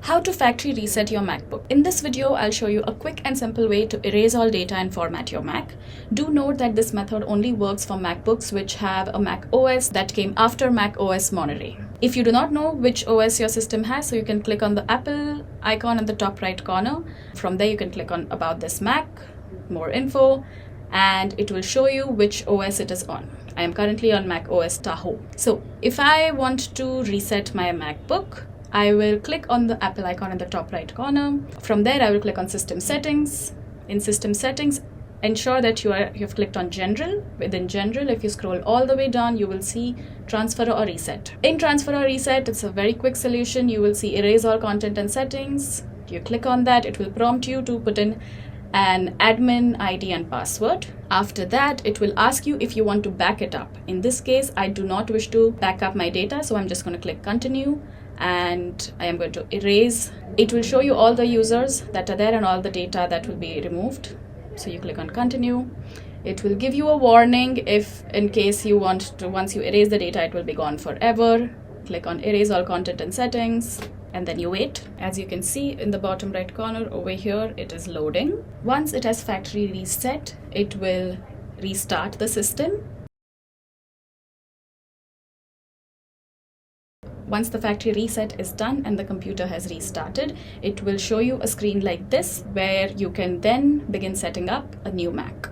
How to factory reset your MacBook. In this video, I'll show you a quick and simple way to erase all data and format your Mac. Do note that this method only works for MacBooks which have a macOS that came after macOS Monterey. If you do not know which OS your system has, so you can click on the Apple icon in the top right corner. From there, you can click on About This Mac, More Info, and it will show you which OS it is on. I am currently on macOS Tahoe. So if I want to reset my MacBook, I will click on the Apple icon in the top right corner. From there, I will click on System Settings. In System Settings, ensure that you have clicked on General. Within General, if you scroll all the way down, you will see Transfer or Reset. In Transfer or Reset, it's a very quick solution. You will see Erase All Content and Settings. You click on that, it will prompt you to put in an admin ID and password. After that, it will ask you if you want to back it up. In this case, I do not wish to back up my data, so I'm just going to click Continue. And I am going to erase. It will show you all the users that are there and all the data that will be removed. So you click on Continue. It will give you a warning if in case you want to, once you erase the data, it will be gone forever. Click on Erase All Content and Settings, and then you wait. As you can see in the bottom right corner over here, it is loading. Once it has factory reset, it will restart the system. Once the factory reset is done and the computer has restarted, it will show you a screen like this where you can then begin setting up a new Mac.